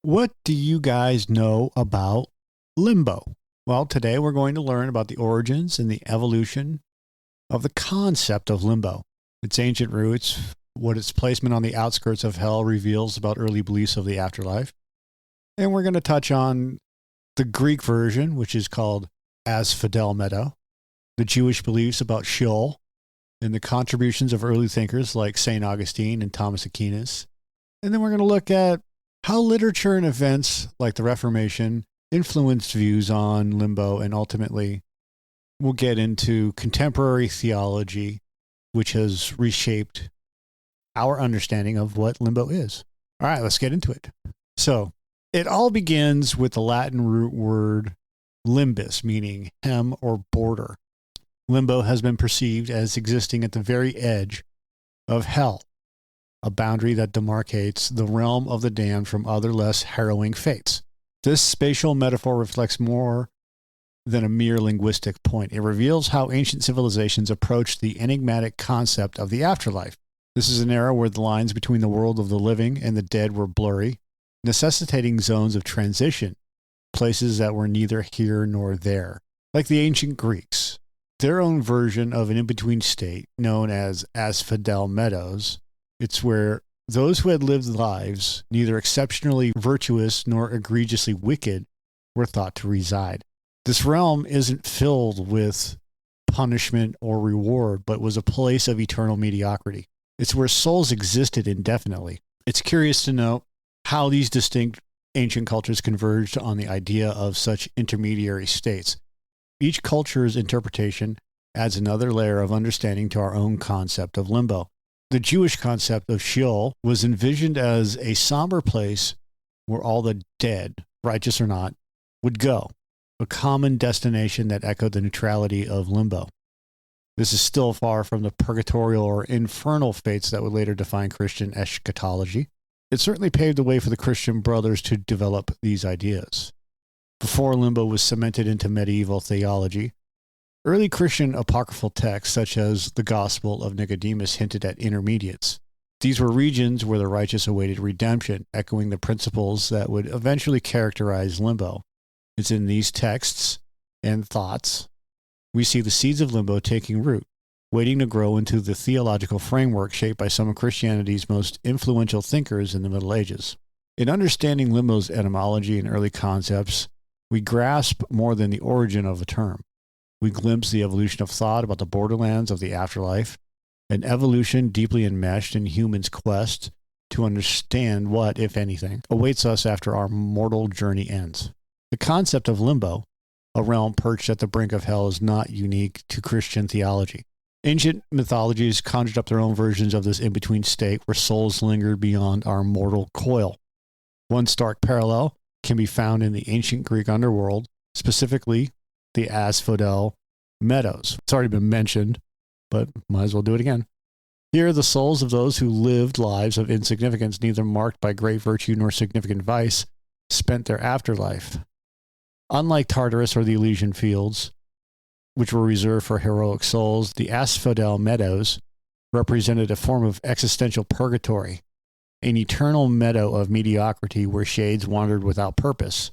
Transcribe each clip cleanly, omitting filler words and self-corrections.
What do you guys know about limbo? Well, today we're going to learn about the origins and the evolution of the concept of limbo, its ancient roots, what its placement on the outskirts of hell reveals about early beliefs of the afterlife, and we're going to touch on the Greek version, which is called Asphodel Meadows, the Jewish beliefs about Sheol, and the contributions of early thinkers like St. Augustine and Thomas Aquinas. And then we're going to look at how literature and events like the Reformation influenced views on limbo, and ultimately we'll get into contemporary theology, which has reshaped our understanding of what limbo is. All right, let's get into it. So it all begins with the Latin root word limbus, meaning hem or border. Limbo has been perceived as existing at the very edge of hell, a boundary that demarcates the realm of the damned from other less harrowing fates. This spatial metaphor reflects more than a mere linguistic point. It reveals how ancient civilizations approached the enigmatic concept of the afterlife. This is an era where the lines between the world of the living and the dead were blurry, necessitating zones of transition, places that were neither here nor there. Like the ancient Greeks, their own version of an in-between state known as Asphodel Meadows. It's where those who had lived lives neither exceptionally virtuous nor egregiously wicked were thought to reside. This realm isn't filled with punishment or reward, but was a place of eternal mediocrity. It's where souls existed indefinitely. It's curious to note how these distinct ancient cultures converged on the idea of such intermediary states. Each culture's interpretation adds another layer of understanding to our own concept of limbo. The Jewish concept of Sheol was envisioned as a somber place where all the dead, righteous or not, would go, a common destination that echoed the neutrality of limbo. This is still far from the purgatorial or infernal fates that would later define Christian eschatology. It certainly paved the way for the Christian brothers to develop these ideas. Before limbo was cemented into medieval theology, early Christian apocryphal texts, such as the Gospel of Nicodemus, hinted at intermediates. These were regions where the righteous awaited redemption, echoing the principles that would eventually characterize limbo. It's in these texts and thoughts we see the seeds of limbo taking root, waiting to grow into the theological framework shaped by some of Christianity's most influential thinkers in the Middle Ages. In understanding limbo's etymology and early concepts, we grasp more than the origin of a term. We glimpse the evolution of thought about the borderlands of the afterlife, an evolution deeply enmeshed in humans' quest to understand what, if anything, awaits us after our mortal journey ends. The concept of limbo, a realm perched at the brink of hell, is not unique to Christian theology. Ancient mythologies conjured up their own versions of this in-between state where souls lingered beyond our mortal coil. One stark parallel can be found in the ancient Greek underworld, specifically the Asphodel Meadows. It's already been mentioned, but might as well do it again. Here, the souls of those who lived lives of insignificance, neither marked by great virtue nor significant vice, spent their afterlife. Unlike Tartarus or the Elysian Fields, which were reserved for heroic souls, the Asphodel Meadows represented a form of existential purgatory, an eternal meadow of mediocrity where shades wandered without purpose.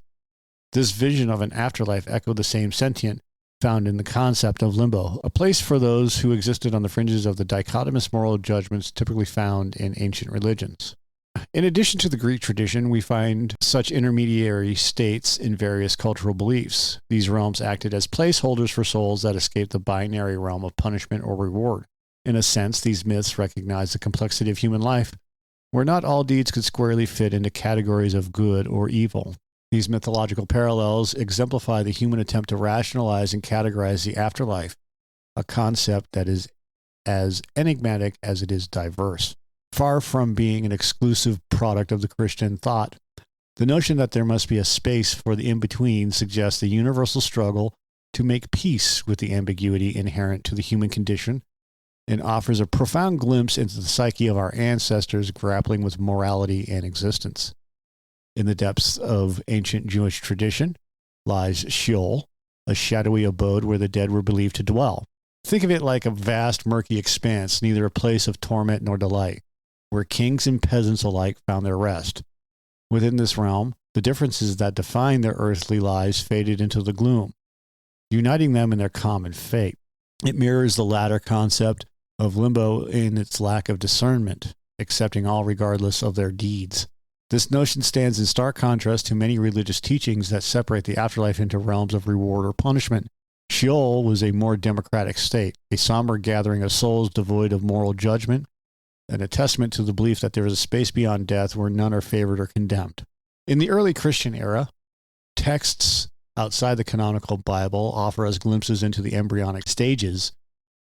This vision of an afterlife echoed the same sentiment found in the concept of limbo, a place for those who existed on the fringes of the dichotomous moral judgments typically found in ancient religions. In addition to the Greek tradition, we find such intermediary states in various cultural beliefs. These realms acted as placeholders for souls that escaped the binary realm of punishment or reward. In a sense, these myths recognize the complexity of human life, where not all deeds could squarely fit into categories of good or evil. These mythological parallels exemplify the human attempt to rationalize and categorize the afterlife, a concept that is as enigmatic as it is diverse. Far from being an exclusive product of the Christian thought, the notion that there must be a space for the in-between suggests the universal struggle to make peace with the ambiguity inherent to the human condition and offers a profound glimpse into the psyche of our ancestors grappling with morality and existence. In the depths of ancient Jewish tradition lies Sheol, a shadowy abode where the dead were believed to dwell. Think of it like a vast, murky expanse, neither a place of torment nor delight, where kings and peasants alike found their rest. Within this realm, The differences that define their earthly lives faded into the gloom, uniting them in their common fate. It mirrors the latter concept of limbo in its lack of discernment, accepting all regardless of their deeds. This notion stands in stark contrast to many religious teachings that separate the afterlife into realms of reward or punishment. Sheol was a more democratic state, a somber gathering of souls devoid of moral judgment, and a testament to the belief that there is a space beyond death where none are favored or condemned. In the early Christian era, texts outside the canonical Bible offer us glimpses into the embryonic stages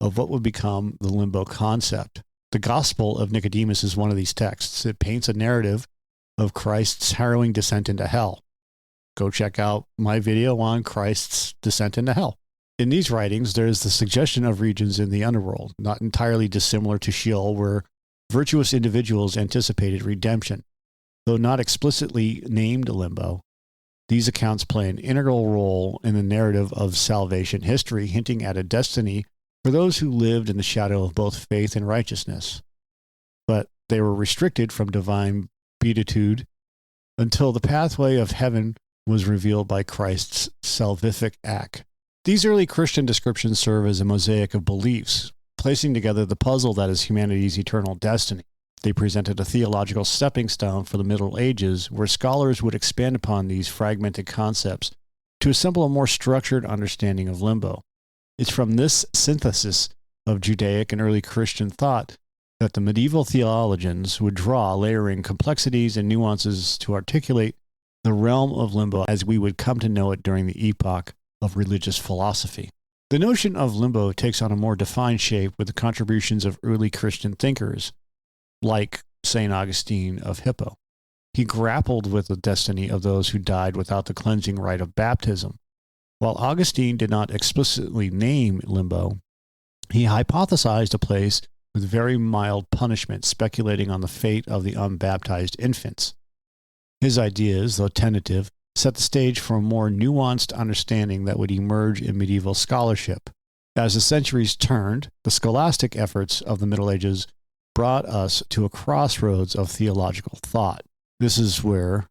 of what would become the limbo concept. The Gospel of Nicodemus is one of these texts. It paints a narrative of Christ's harrowing descent into hell. Go check out my video on Christ's descent into hell. In these writings, there is the suggestion of regions in the underworld, not entirely dissimilar to Sheol, where virtuous individuals anticipated redemption. Though not explicitly named limbo, these accounts play an integral role in the narrative of salvation history, hinting at a destiny for those who lived in the shadow of both faith and righteousness. But they were restricted from divine beatitude until the pathway of heaven was revealed by Christ's salvific act. These early Christian descriptions serve as a mosaic of beliefs, placing together the puzzle that is humanity's eternal destiny. They presented a theological stepping stone for the Middle Ages, where scholars would expand upon these fragmented concepts to assemble a more structured understanding of limbo. It's from this synthesis of Judaic and early Christian thought that the medieval theologians would draw, layering complexities and nuances to articulate the realm of limbo as we would come to know it during the epoch of religious philosophy. The notion of limbo takes on a more defined shape with the contributions of early Christian thinkers, like St. Augustine of Hippo. He grappled with the destiny of those who died without the cleansing rite of baptism. While Augustine did not explicitly name limbo, he hypothesized a place with very mild punishment, speculating on the fate of the unbaptized infants. His ideas, though tentative, set the stage for a more nuanced understanding that would emerge in medieval scholarship. As the centuries turned, the scholastic efforts of the Middle Ages brought us to a crossroads of theological thought. This is where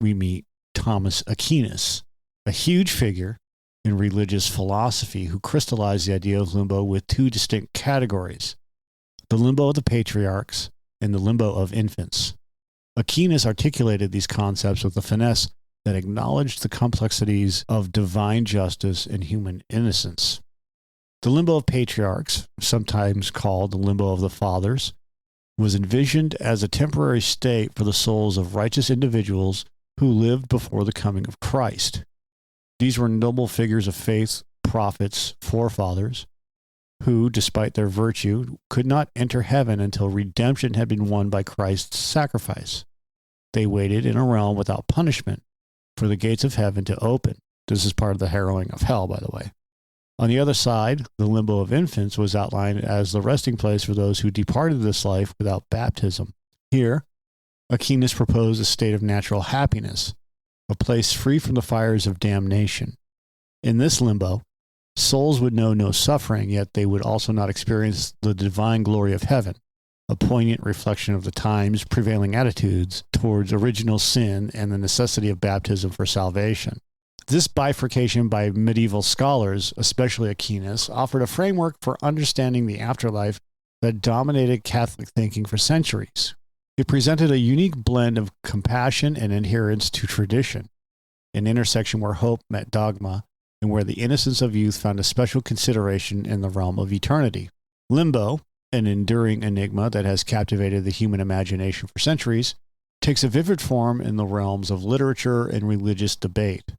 we meet Thomas Aquinas, a huge figure in religious philosophy who crystallized the idea of limbo with two distinct categories: the limbo of the patriarchs and the limbo of infants. Aquinas articulated these concepts with a finesse that acknowledged the complexities of divine justice and human innocence. The limbo of patriarchs, sometimes called the limbo of the fathers, was envisioned as a temporary state for the souls of righteous individuals who lived before the coming of Christ. These were noble figures of faith, prophets, forefathers, who, despite their virtue, could not enter heaven until redemption had been won by Christ's sacrifice. They waited in a realm without punishment for the gates of heaven to open. This is part of the harrowing of hell, by the way. On the other side, the limbo of infants was outlined as the resting place for those who departed this life without baptism. Here, Aquinas proposed a state of natural happiness, a place free from the fires of damnation. In this limbo, souls would know no suffering, yet they would also not experience the divine glory of heaven, a poignant reflection of the time's prevailing attitudes towards original sin and the necessity of baptism for salvation. This bifurcation by medieval scholars, especially Aquinas, offered a framework for understanding the afterlife that dominated Catholic thinking for centuries. It presented a unique blend of compassion and adherence to tradition, an intersection where hope met dogma and where the innocence of youth found a special consideration in the realm of eternity. Limbo, an enduring enigma that has captivated the human imagination for centuries, takes a vivid form in the realms of literature and religious debate.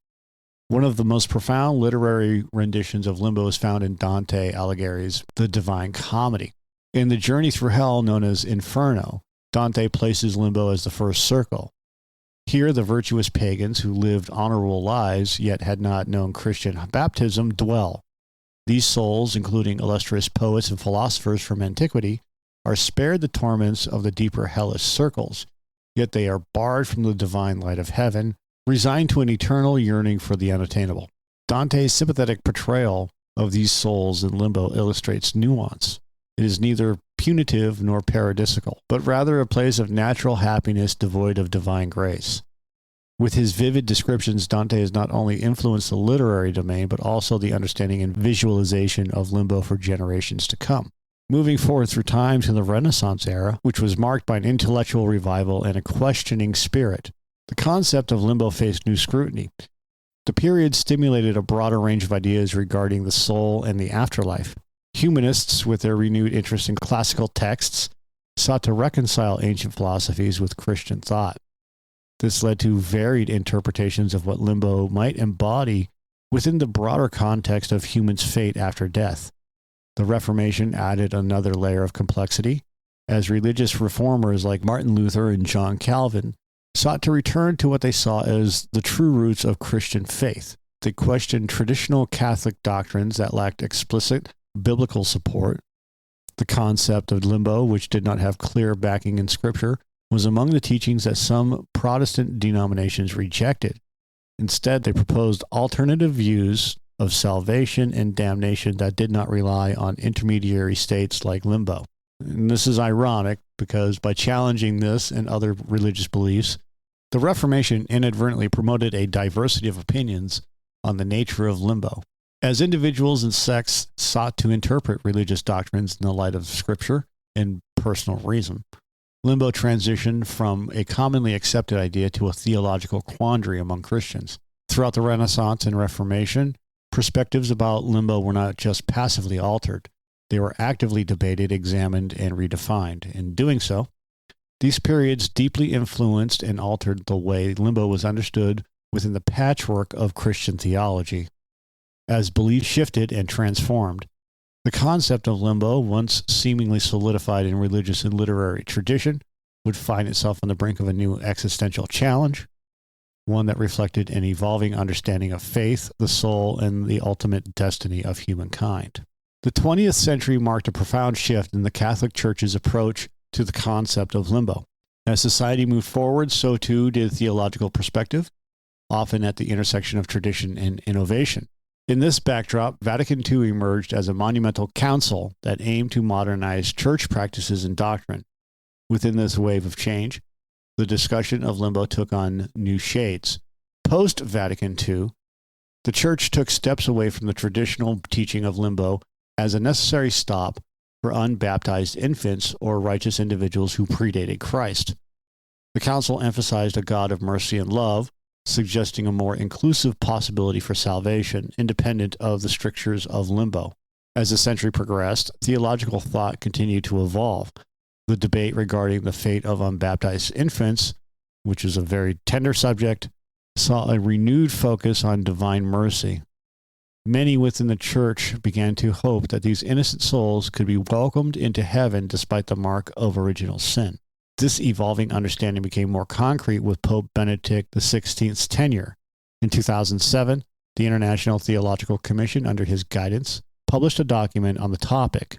One of the most profound literary renditions of Limbo is found in Dante Alighieri's The Divine Comedy. In the journey through hell known as Inferno, Dante places Limbo as the first circle. Here, the virtuous pagans who lived honorable lives yet had not known Christian baptism dwell. These souls, including illustrious poets and philosophers from antiquity, are spared the torments of the deeper hellish circles, yet they are barred from the divine light of heaven, resigned to an eternal yearning for the unattainable. Dante's sympathetic portrayal of these souls in limbo illustrates nuance. It is neither punitive nor paradisical, but rather a place of natural happiness devoid of divine grace. With his vivid descriptions, Dante has not only influenced the literary domain, but also the understanding and visualization of limbo for generations to come. Moving forward through time to the Renaissance era, which was marked by an intellectual revival and a questioning spirit, the concept of limbo faced new scrutiny. The period stimulated a broader range of ideas regarding the soul and the afterlife. Humanists, with their renewed interest in classical texts, sought to reconcile ancient philosophies with Christian thought. This led to varied interpretations of what limbo might embody within the broader context of humans' fate after death. The Reformation added another layer of complexity, as religious reformers like Martin Luther and John Calvin sought to return to what they saw as the true roots of Christian faith. They questioned traditional Catholic doctrines that lacked explicit biblical support. The concept of limbo, which did not have clear backing in Scripture, was among the teachings that some Protestant denominations rejected. Instead, they proposed alternative views of salvation and damnation that did not rely on intermediary states like limbo. And this is ironic because by challenging this and other religious beliefs, the Reformation inadvertently promoted a diversity of opinions on the nature of limbo. As individuals and sects sought to interpret religious doctrines in the light of Scripture and personal reason, limbo transitioned from a commonly accepted idea to a theological quandary among Christians. Throughout the Renaissance and Reformation, perspectives about limbo were not just passively altered. They were actively debated, examined, and redefined. In doing so, these periods deeply influenced and altered the way limbo was understood within the patchwork of Christian theology. As belief shifted and transformed, the concept of limbo, once seemingly solidified in religious and literary tradition, would find itself on the brink of a new existential challenge, one that reflected an evolving understanding of faith, the soul, and the ultimate destiny of humankind. The 20th century marked a profound shift in the Catholic Church's approach to the concept of limbo. As society moved forward, so too did theological perspective, often at the intersection of tradition and innovation. In this backdrop, Vatican II emerged as a monumental council that aimed to modernize church practices and doctrine. Within this wave of change, the discussion of limbo took on new shades. Post-Vatican II, the Church took steps away from the traditional teaching of limbo as a necessary stop for unbaptized infants or righteous individuals who predated Christ. The Council emphasized a God of mercy and love, suggesting a more inclusive possibility for salvation, independent of the strictures of limbo. As the century progressed, theological thought continued to evolve. The debate regarding the fate of unbaptized infants, which is a very tender subject, saw a renewed focus on divine mercy. Many within the church began to hope that these innocent souls could be welcomed into heaven despite the mark of original sin. This evolving understanding became more concrete with Pope Benedict XVI's tenure. In 2007, the International Theological Commission, under his guidance, published a document on the topic.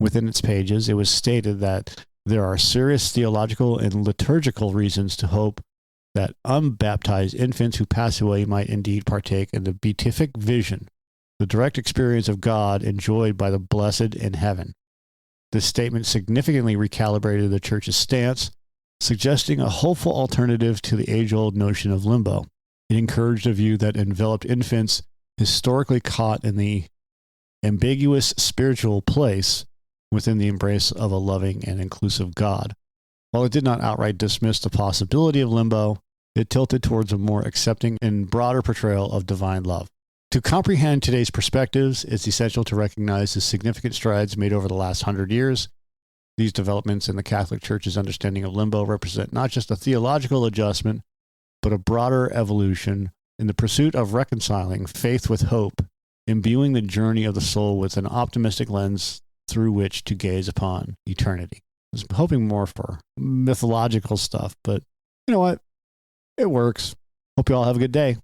Within its pages, it was stated that there are serious theological and liturgical reasons to hope that unbaptized infants who pass away might indeed partake in the beatific vision, the direct experience of God enjoyed by the blessed in heaven. This statement significantly recalibrated the Church's stance, suggesting a hopeful alternative to the age-old notion of limbo. It encouraged a view that enveloped infants historically caught in the ambiguous spiritual place within the embrace of a loving and inclusive God. While it did not outright dismiss the possibility of limbo, it tilted towards a more accepting and broader portrayal of divine love. To comprehend today's perspectives, it's essential to recognize the significant strides made over the last 100 years. These developments in the Catholic Church's understanding of limbo represent not just a theological adjustment, but a broader evolution in the pursuit of reconciling faith with hope, imbuing the journey of the soul with an optimistic lens through which to gaze upon eternity. I was hoping more for mythological stuff, but you know what? It works. Hope you all have a good day.